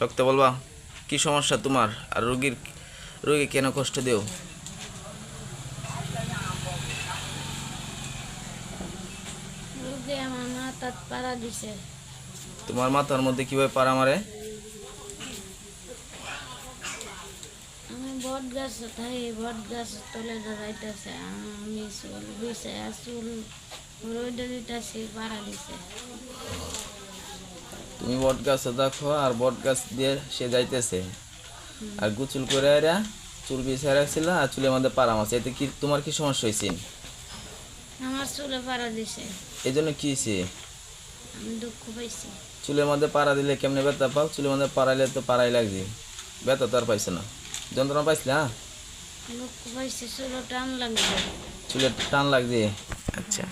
শক্ত বলবা কি সমস্যা তোমার, আর রোগী কেন কষ্ট দেও? রোগী আমার মাথাত পাড়া দিছে। তোমার মাথার মধ্যে কিভাবে পাড়া মারে? আমি বট গাছ থাকি, বট গাছ তলে দাঁড়াইতেছে, আমি চুল বিছে চুল রোদে দিতেছি, পাড়া দিছে। তুমি বট গাছ দেখো আর বট গাছ দিয়ে সে যাইতেছে, আর গুচুল করে এরা চুল বিছিয়ে রাখছিল আর চুলের মধ্যে পাড়া মারছে, এতে কি তোমার কি সমস্যা হয়েছে? আমার চুলে পাড়া দিছে, এই জন্য কি হয়েছে? আমি দুঃখ পাইছি। চুলের মধ্যে পাড়া দিলে কেমনে ব্যথা পাও? চুলের মধ্যে পাড়াইলে তো পাড়াই লাগছে, ব্যথা তো আর পাইছে না, যন্ত্রণা পাইছিলে? হ্যাঁ, দুঃখ পাইছি, চুলে টান লাগবে। চুলের টান লাগছে। আচ্ছা,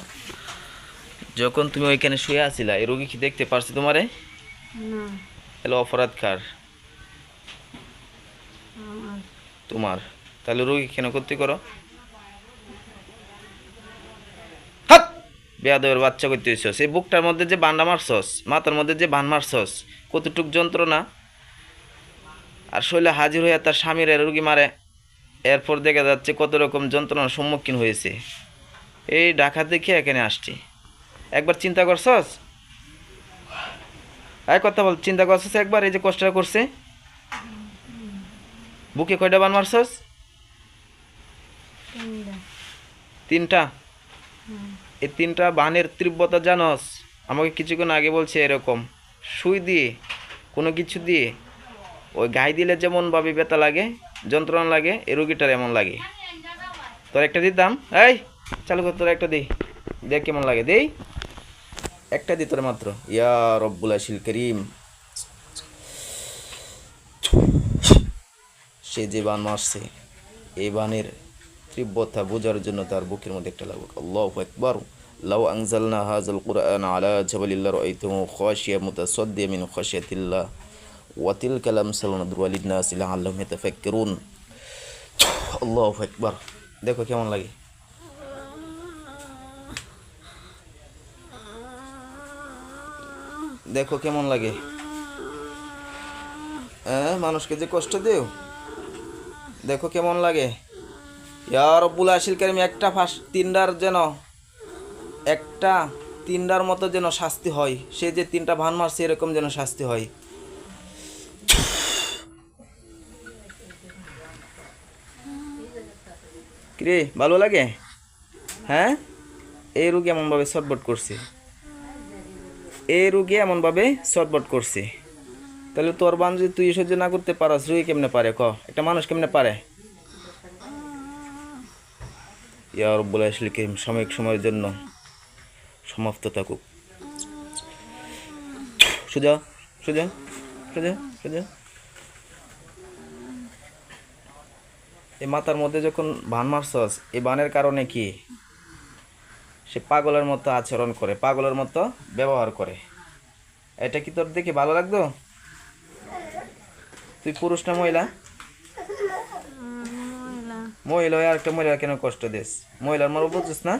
যখন তুমি ওইখানে শুয়ে আছিলা এই রোগী কি দেখতে পারছে তোমারে? না, তাহলে অপরাধ কার? আমার তোমার। তাহলে রোগী কেন ক্ষতি করো? হাত বেয়াদবের বাচ্চা করতে হইছস, এই বুকটার মধ্যে যে বান্ডা মারছস, মাথার মধ্যে যে বান মারছস, কতটুক যন্ত্রণা, আর শৈলে হাজির হইয়া তার স্বামীর রোগী মারে, এরপর দেখা যাচ্ছে কত রকম যন্ত্রণার সম্মুখীন হয়েছে। এই ঢাকা দেখে এখানে আসছি, একবার চিন্তা করছস? এই কথা বল, চিন্তা করছস একবার এই যে কষ্টটা করছে? বুকে কয়টা বান মারছস? তিনটা। তিনটা। হুম। এই তিনটা বানের তীব্রতা জানস? আমাকে কিছুক্ষণ আগে বলছে এরকম সুই দিয়ে কোনো কিছু দিয়ে ওই গায়ে দিলে যেমনভাবে ব্যথা লাগে, যন্ত্রণা লাগে, এই রোগীটার এমন লাগে। তোর একটা দিতাম, এই চালু কর, তোর একটা দিই, দেখ কেমন লাগে, দেই একটা দিই তোর মাত্র। ইয়া রব্বুল আশিল করিম, সে যে বান মারছে এই বানের তীব্রতা বোঝার জন্য তার বুকের মধ্যে একটা লাগুক। আল্লাহু আকবার। লাউ আনজালনা হাযাল কুরআন আলা জাবালিন লারাআইতাহু খাশিয়াম মুতাসাদ্দিয়াম মিন খাশিয়াতিল্লাহ ওয়া তিলকাল আমসালু নাদরিবুহা লিন-নাসি লাআল্লাহুম ইয়াতাফাক্কারুন। আল্লাহু আকবার। দেখো কেমন লাগে, দেখো কেমন লাগে। হ্যাঁ, মানুষকে যে কষ্ট দেও, দেখো কেমন লাগে। ইয়া রব্বুল আশিল কারিম, একটা তিনটার মতো যেন শাস্তি হয়, সে যে তিনটা ভান মারছে এরকম যেন শাস্তি হয়। কিরে ভালো লাগে? হ্যাঁ, এই রুগী এমনভাবে শটবট করছে, তাহলে তোর বান যদি তুই সহ্য না করতে পারস, রুগী কেমনে পারে ক? একটা মানুষ কেমনে পারে? ইয়া রব্বুল আশিল কারিম, সাময়িক সময়ের জন্য সমাপ্ত থাকুক। সোজা সোজা সোজা সোজা। এই মাথার মধ্যে যখন বান মারছস, এই বানের কারণে কি সে পাগলের মতো আচরণ করে, পাগলের মতো ব্যবহার করে। এটা কি তোর দেখে ভালো লাগতো? তুই পুরুষ না মহিলা? মহিলা হয়ে আরেকটা মহিলা কেন কষ্ট দিস? মহিলার মর বুঝছিস না?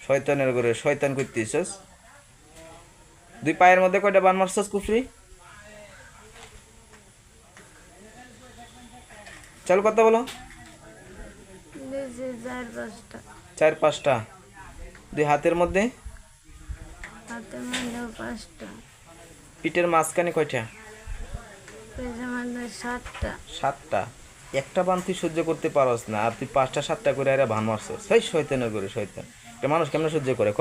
শয়তানের ঘরে শয়তান করতেছিস। দুই পায়ের মধ্যে কয়টা বান মারছস কুফরি? চালু কথা বলো। চার পাঁচটা। দুই হাতের মধ্যে? হাতের মধ্যে 5টা। পিঠের মাঝখানে কয়টা? পেটের মধ্যে 7টা। 7টা। একটা বান তুই সহ্য করতে পারস না, আর তুই 5টা 7টা করে আরে বান মারছস। সেই শয়তানের ঘরে শয়তান। একটা মানুষ কেমনে সহ্য করে ক?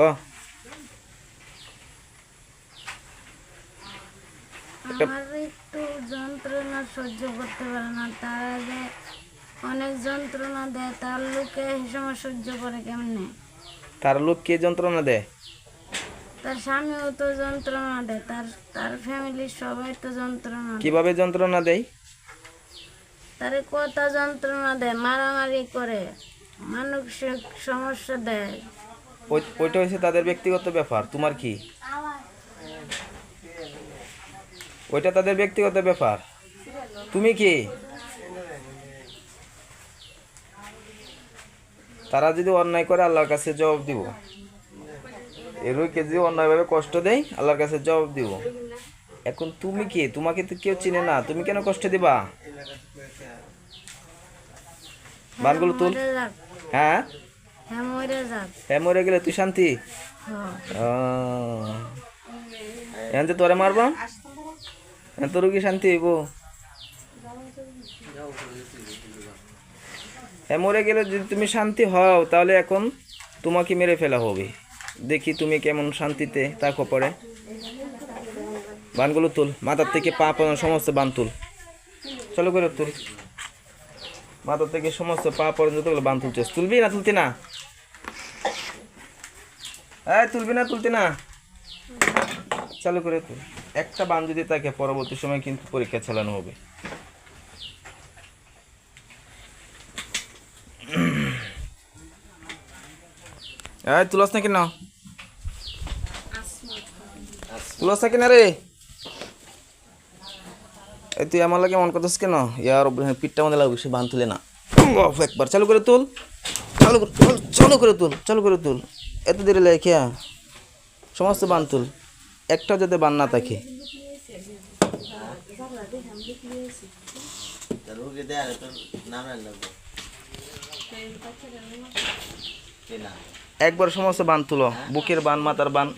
আমার একটু যন্ত্রণা সহ্য করতে পারে না, তারা যে অনেক যন্ত্রণা দেয়, তার লোকে এই সময় সহ্য করে কেমনে? তার লোক কে যন্ত্রণা দেয়? তার স্বামীও তো যন্ত্রণা দেয়, তার ফ্যামিলির সবাই তো যন্ত্রণা দেয়। কিভাবে যন্ত্রণা দেয়? তারে কথা যন্ত্রণা দেয়, মারামারি করে, মানসিক সমস্যা দেয়। ওইটা হচ্ছে তাদের ব্যক্তিগত ব্যাপার, তোমার কি? ওইটা তাদের ব্যক্তিগত ব্যাপার, তুমি কি? তারা যদি অন্যায় করে আল্লাহর কাছে জবাব দিব। এই রুগীকে যদি অন্যায়ভাবে কষ্ট দেয় আল্লাহর কাছে জবাব দিব। এখন তুমি কে? তোমাকে তো কেউ চিনে না, তুমি কেন কষ্ট দিবা? বানগুলো তুল। মরে যাক, হ্যাঁ হ্যাঁ মরে যাক। হ্যাঁ, মরে গেলে তুই শান্তি? হ্যাঁ। এখন যে তোরে মারবা এখন তোর কি শান্তি হইব? হ্যাঁ, মরে গেলে যদি তুমি শান্তি হও তাহলে এখন তোমাকে মেরে ফেলা হবে। দেখি তুমি কেমন শান্তিতে থাকো পরে। বানগুলো তুল, মাথার থেকে পা পর্যন্ত সমস্ত বান তুল, চলো করে তুল। মাথার থেকে সমস্ত পা পর্যন্ত বান তুলছিস, তুলবি না তুলতি না? হ্যাঁ, তুলবি না তুলতি না? চালু করে তুল। একটা বান যদি থাকে পরবর্তী সময় কিন্তু পরীক্ষা চালানো হবে। এই তুলস না কেন? তুলস না কেন রে? এই তুই আমার লাগে মন করতেছ কেন? ইয়ার পিঠটা মধ্যে লাগবে, সে বান তুলে না। একবার চালু করে তুল, চালু করে তুল, চালু করে তুল, চালু করে তুল। এত দেরি লাগে সমস্ত বান তুল, একটা যাতে বান না থাকে। একবার সমস্ত বান তুলো, বুকের বান, মাথার বান,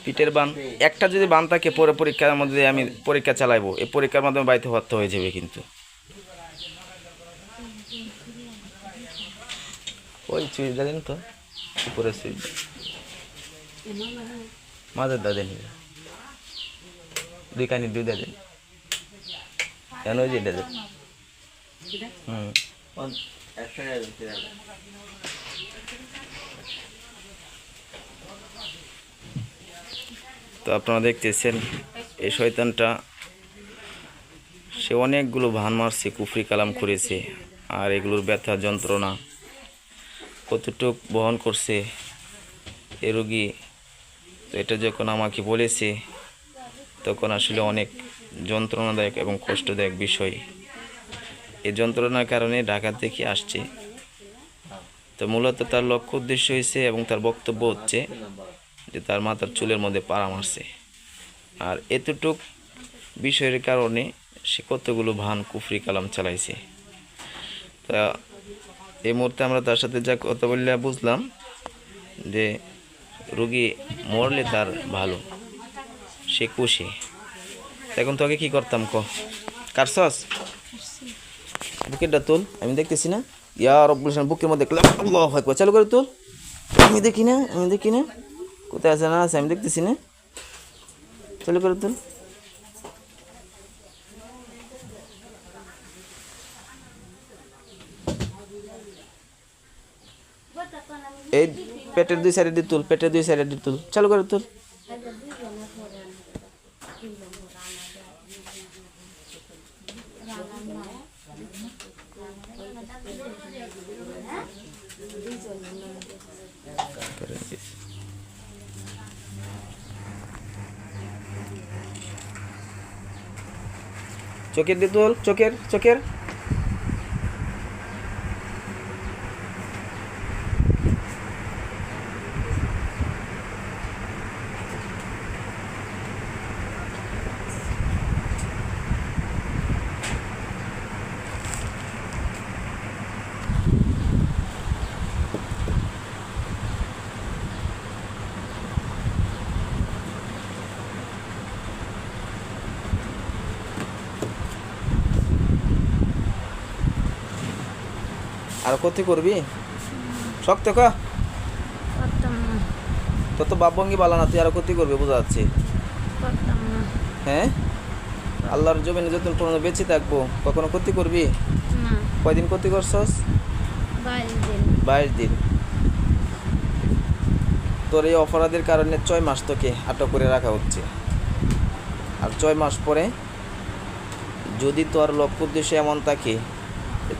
পিঠের বান। একটা যদি বান থাকে পরে পরীক্ষার মধ্যে আমি পরীক্ষা চালাইবো, এই পরীক্ষার মাধ্যমে বাড়িতে হত্যা হয়ে যাবে কিন্তু। ওই সুইচ দেন তো, উপরে সুইচ মাঝের দাদেন, দুই কানি দুই দাদেন, কেন ওই যে দাদেন। তো আপনারা দেখতেছেন এই শয়তানটা, সে অনেকগুলো ভান মারছে, কুফরি কালাম করেছে, আর এগুলোর ব্যথা যন্ত্রণা কতটুক বহন করছে এ রোগী। তো এটা যখন আমাকে বলেছে তখন আসলে অনেক যন্ত্রণাদায়ক এবং কষ্টদায়ক বিষয়। এই যন্ত্রণার কারণে ঢাকা থেকে আসছে। তো মূলত তার লক্ষ্য উদ্দেশ্য হয়েছে এবং তার বক্তব্য হচ্ছে যে তার মাথার চুলের মধ্যে পাড়া মারছে, আর এতটুক বিষয়ের কারণে সে কতগুলো ভান কুফরি কালাম চালাইছে। তা এই মুহূর্তে আমরা তার সাথে যা কথা বললে বুঝলাম যে রুগী মরলে তার ভালো, সে খুশি। এখন তোকে কি করতাম ক? কারছস বুকেরটা তোল, আমি দেখতেছি না। ইয়া রব্বুল শান, বুকের মধ্যে আল্লাহু আকবার, চালু করে তোল। আমি দেখি না, আমি দেখি না, কোথায় আছে না আছে আমি দেখতেছি না, চালু করে তোল। এই পেটের দুই সাইডে দিয়ে তুল, পেটের দুই সাইডে দিয়ে তুল, চালু করে তুল। চোখের দিয়ে তুল, চোখের চোখের। আর ক্ষতি করবি শক্ত ক, করতাম না, তোর তো বাপ ভঙ্গি বালা না, তুই আরো ক্ষতি করবি বোঝা যাচ্ছে। করতাম না। হ্যাঁ, আল্লাহর জমিনে যতদিন পর্যন্ত বেঁচে থাকবো কখনো ক্ষতি করবি? না, কয়দিন ক্ষতি করছস? 22 দিন। 22 দিন। তোর এই অপরাধের কারণে 6 মাস তোকে আটক করে রাখা হচ্ছে। আর 6 মাস পরে যদি তোর লক্ষ্য উদ্দেশ্য এমন থাকে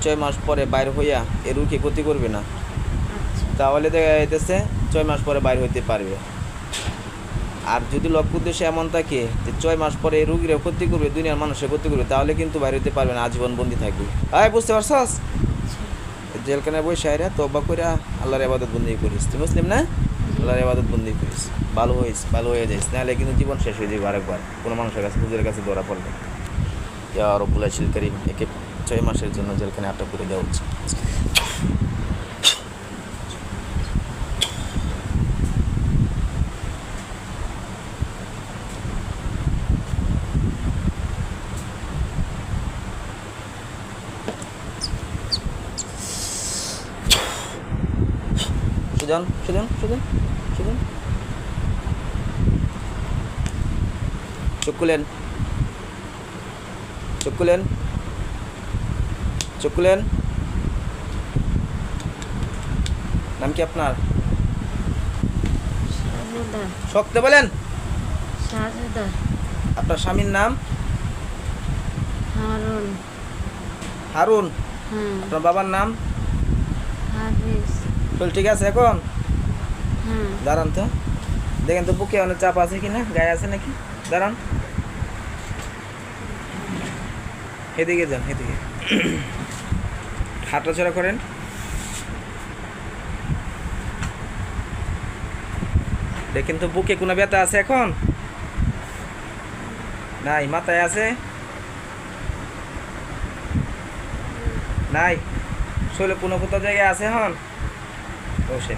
6 মাস পরে বাইর হইয়া এ রুগী ক্ষতি করবে না, আচ্ছা, তাহলে দেখা যাইতেছে 6 মাস পরে বাইর হইতে পারবে। আর যদি লক্ষ্য উদ্দেশ্য এমন থাকে যে 6 মাস পরে এই রুগীরা ক্ষতি করবে, দুনিয়ার মানুষের ক্ষতি করবে, তাহলে কিন্তু বাইর হইতে পারবে না, আজীবন বন্দি থাকবে। আয় বুঝতে পারছস? জেলখানায় বসে আইরা তওবা কইরা আল্লাহর ইবাদত বন্দেগী করিস। তুই মুসলিম না? আল্লাহর ইবাদত বন্দি করিস, ভালো হয়ে যাইস, নাহলে কিন্তু জীবন শেষ হয়ে যাবে আরেকবার কোনো মানুষের কাছে হুজুরের কাছে ধরা পড়বে। ইয়া রব্বুল আশিল করিম, একে 6 মাসের জন্য জেলখানে আটক করে দেওয়া হচ্ছে। সুজন সুজন সুজন সুজন চোখ খুলেন, চোখ খুলেন, চোখ খুলেন। নাম কি আপনার? সাজেদা। শক্ত বলেন। সাজেদা। আপনার স্বামীর নাম? হারুন। হারুন। হ্যাঁ। আপনার বাবার নাম? হাফিজ। চল, ঠিক আছে এখন? হ্যাঁ। দাঁড়ান তো, দেখেন তো বুকে অনেক চাপ আছে কিনা, গায়ে আছে নাকি। দাঁড়ান, এদিকে যান, এদিকে হাঁটাচড়া করেন। দেখেন তো বুকে কোনো ব্যথা আছে এখন? নাই। মাথায় আছে? নাই। শরীরে কোনো কোথাও জায়গায় আছে এখন? বসে।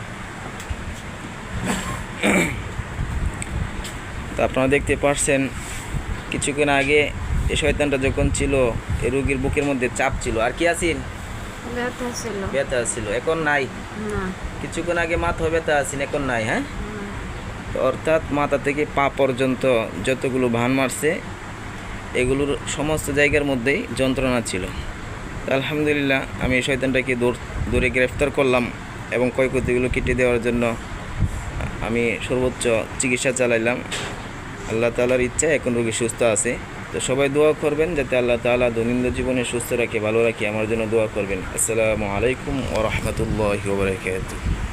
তো আপনারা দেখতে পাচ্ছেন কিছুক্ষণ আগে এই শয়তানটা যখন ছিল, এই রোগীর বুকের মধ্যে চাপ ছিল, আর কি আছেন? ব্যথা ছিল। ব্যথা ছিল, এখন নাই। না। কিছুক্ষণ আগে মাথা ব্যথা আছেন, এখন নাই। হ্যাঁ, না। তো অর্থাৎ মাথা থেকে পা পর্যন্ত যতগুলো ভান মারছে এগুলোর সমস্ত জায়গার মধ্যেই যন্ত্রণা ছিল। তো আলহামদুলিল্লাহ আমি এই শয়তানটাকে দূরে গ্রেফতার করলাম এবং ক্ষয়ক্ষতিগুলো কেটে দেওয়ার জন্য আমি সর্বোচ্চ চিকিৎসা চালাইলাম। আল্লাহ তাআলার ইচ্ছায় এখন রোগী সুস্থ আছে। তো সবাই দোয়া করবেন যাতে আল্লাহ তাআলা দৈনন্দিন জীবনে সুস্থ রাখে, ভালো রাখে। আমার জন্য দোয়া করবেন। আসসালামু আলাইকুম ওয়া রাহমাতুল্লাহি ওয়া বারাকাতুহু।